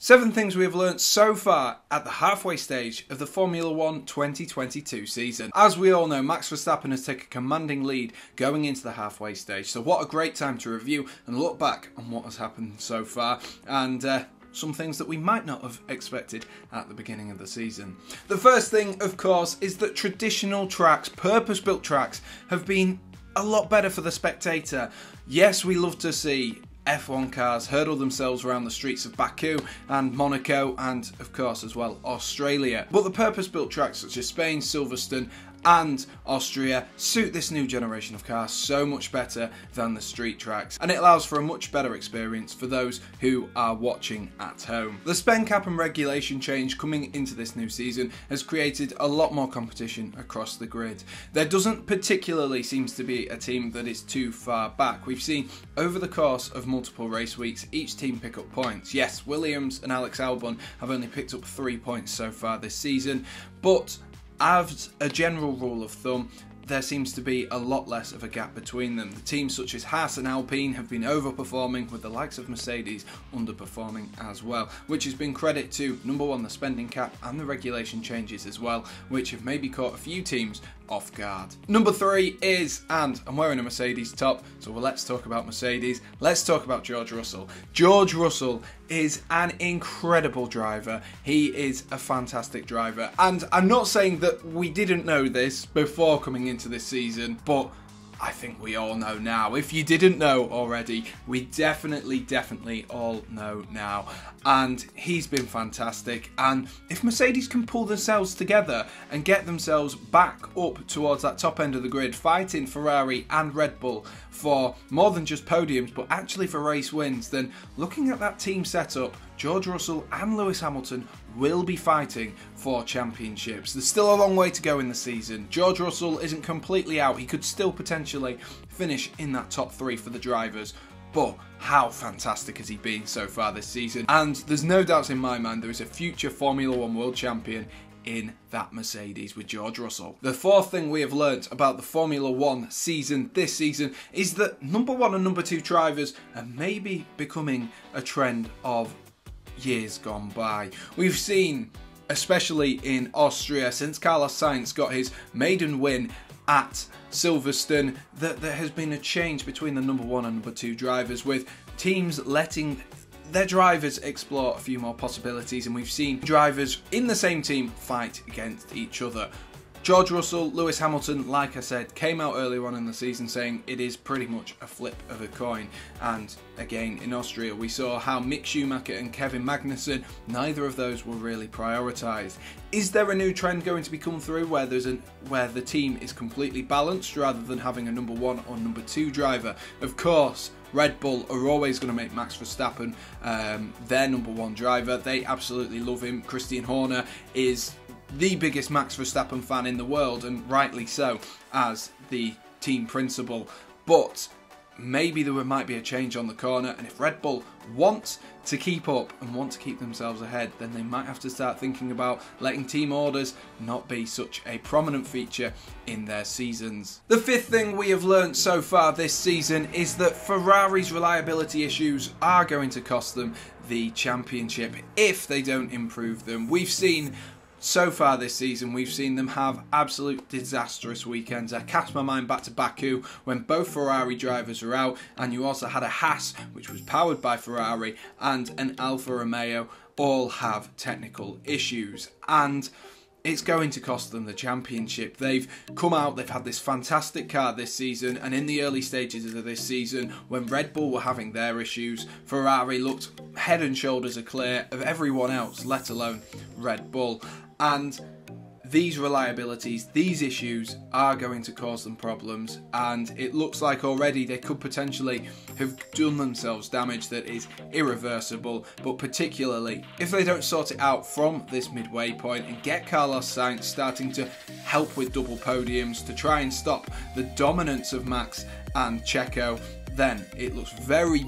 7 things we have learnt so far at the halfway stage of the Formula 1 2022 season. As we all know, Max Verstappen has taken a commanding lead going into the halfway stage, so what a great time to review and look back on what has happened so far, and some things that we might not have expected at the beginning of the season. The first thing, of course, is that traditional tracks, purpose-built tracks, have been a lot better for the spectator. Yes, we love to see F1 cars hurdle themselves around the streets of Baku and Monaco and, of course, as well, Australia. But the purpose-built tracks such as Spain, Silverstone and Austria suit this new generation of cars so much better than the street tracks, and it allows for a much better experience for those who are watching at home. The spend cap and regulation change coming into this new season has created a lot more competition across the grid. There doesn't particularly seems to be a team that is too far back. We've seen over the course of multiple race weeks each team pick up points. Yes, Williams and Alex Albon have only picked up 3 points so far this season, but as a general rule of thumb, there seems to be a lot less of a gap between them. The teams such as Haas and Alpine have been overperforming, with the likes of Mercedes underperforming as well, which has been credit to, number one, the spending cap and the regulation changes as well, which have maybe caught a few teams off guard. Number 3 is, and I'm wearing a Mercedes top, so let's talk about Mercedes. Let's talk about George Russell. George Russell is an incredible driver. He is a fantastic driver, and I'm not saying that we didn't know this before coming into this season, but I think we all know now. If you didn't know already, we definitely all know now. And he's been fantastic. And if Mercedes can pull themselves together and get themselves back up towards that top end of the grid, fighting Ferrari and Red Bull for more than just podiums, but actually for race wins, then looking at that team setup, George Russell and Lewis Hamilton will be fighting for championships. There's still a long way to go in the season. George Russell isn't completely out. He could still potentially finish in that top 3 for the drivers. But how fantastic has he been so far this season? And there's no doubts in my mind there is a future Formula 1 world champion in that Mercedes with George Russell. The 4th thing we have learnt about the Formula 1 season this season is that number 1 and number 2 drivers are maybe becoming a trend of years gone by. We've seen, especially in Austria, since Carlos Sainz got his maiden win at Silverstone, that there has been a change between the number 1 and number 2 drivers, with teams letting their drivers explore a few more possibilities, and we've seen drivers in the same team fight against each other. George Russell, Lewis Hamilton, like I said, came out earlier on in the season saying it is pretty much a flip of a coin. And again, in Austria, we saw how Mick Schumacher and Kevin Magnussen, neither of those were really prioritised. Is there a new trend going to be come through where the team is completely balanced rather than having a number 1 or number 2 driver? Of course, Red Bull are always going to make Max Verstappen their number 1 driver. They absolutely love him. Christian Horner is the biggest Max Verstappen fan in the world, and rightly so, as the team principal. But maybe there might be a change on the corner, and if Red Bull want to keep up and want to keep themselves ahead, then they might have to start thinking about letting team orders not be such a prominent feature in their seasons. The 5th thing we have learnt so far this season is that Ferrari's reliability issues are going to cost them the championship if they don't improve them. We've seen so far this season, we've seen them have absolute disastrous weekends. I cast my mind back to Baku when both Ferrari drivers were out, and you also had a Haas, which was powered by Ferrari, and an Alfa Romeo, all have technical issues. And it's going to cost them the championship. They've come out, they've had this fantastic car this season, and in the early stages of this season, when Red Bull were having their issues, Ferrari looked head and shoulders clear of everyone else, let alone Red Bull. And these reliabilities, these issues are going to cause them problems, and it looks like already they could potentially have done themselves damage that is irreversible, but particularly if they don't sort it out from this midway point and get Carlos Sainz starting to help with double podiums to try and stop the dominance of Max and Checo, then it looks very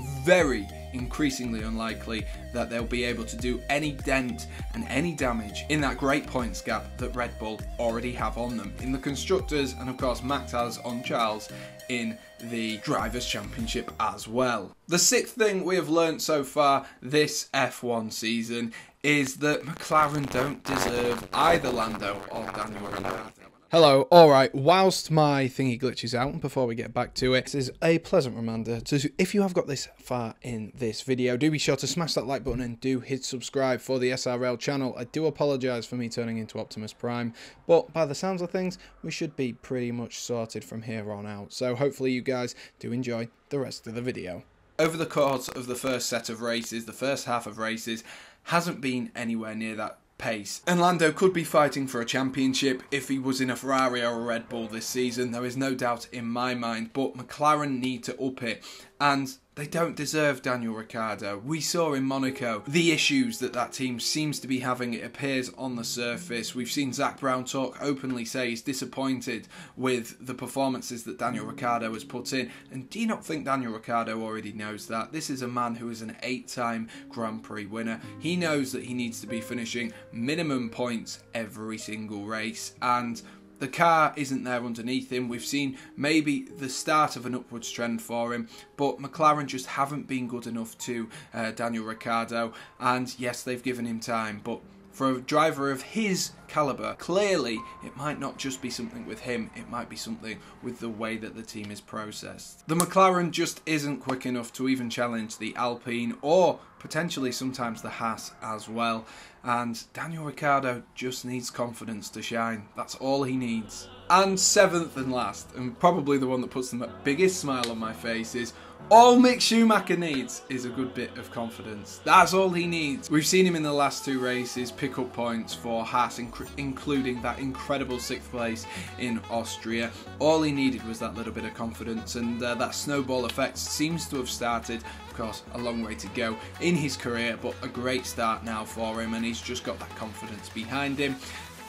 increasingly unlikely that they'll be able to do any dent and any damage in that great points gap that Red Bull already have on them in the Constructors, and of course Max has on Charles in the Drivers' Championship as well. The sixth thing we have learnt so far this F1 season is that McLaren don't deserve either Lando or Daniel Ricciardo. Hello, alright, whilst my thingy glitches out, before we get back to it, this is a pleasant reminder to, if you have got this far in this video, do be sure to smash that like button and do hit subscribe for the SRL channel. I do apologise for me turning into Optimus Prime, but by the sounds of things, we should be pretty much sorted from here on out. So hopefully you guys do enjoy the rest of the video. Over the course of the first set of races, the first half of races hasn't been anywhere near that pace, and Lando could be fighting for a championship if he was in a Ferrari or a Red Bull this season. There is no doubt in my mind, but McLaren need to up it, and they don't deserve Daniel Ricciardo. We saw in Monaco the issues that team seems to be having, it appears on the surface. We've seen Zach Brown talk openly, say he's disappointed with the performances that Daniel Ricciardo has put in. And do you not think Daniel Ricciardo already knows that? This is a man who is an 8-time Grand Prix winner. He knows that he needs to be finishing minimum points every single race, and the car isn't there underneath him. We've seen maybe the start of an upwards trend for him, but McLaren just haven't been good enough to Daniel Ricciardo, and yes, they've given him time, but for a driver of his calibre, clearly it might not just be something with him, it might be something with the way that the team is processed. The McLaren just isn't quick enough to even challenge the Alpine or potentially sometimes the Haas as well, and Daniel Ricciardo just needs confidence to shine. That's all he needs. And seventh and last, and probably the one that puts the biggest smile on my face, is all Mick Schumacher needs is a good bit of confidence. That's all he needs. We've seen him in the last two races pick up points for Haas, including that incredible 6th place in Austria. All he needed was that little bit of confidence, and that snowball effect seems to have started. Of course, a long way to go in his career, but a great start now for him, and he's just got that confidence behind him.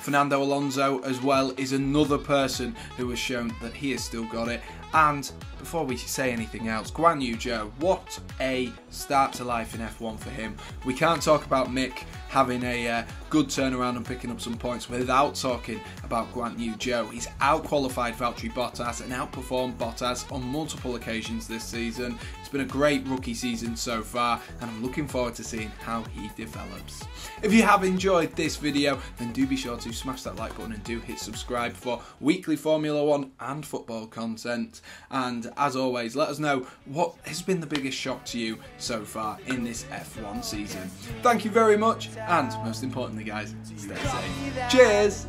Fernando Alonso as well is another person who has shown that he has still got it. And before we say anything else, Zhou, what a start to life in F1 for him. We can't talk about Mick having a good turnaround and picking up some points without talking about Zhou. He's out-qualified Valtteri Bottas and outperformed Bottas on multiple occasions this season. It's been a great rookie season so far, and I'm looking forward to seeing how he develops. If you have enjoyed this video, then do be sure to smash that like button and do hit subscribe for weekly Formula 1 and football content. And as always, let us know what has been the biggest shock to you so far in this F1 season. Thank you very much, and most importantly guys, stay safe. Cheers!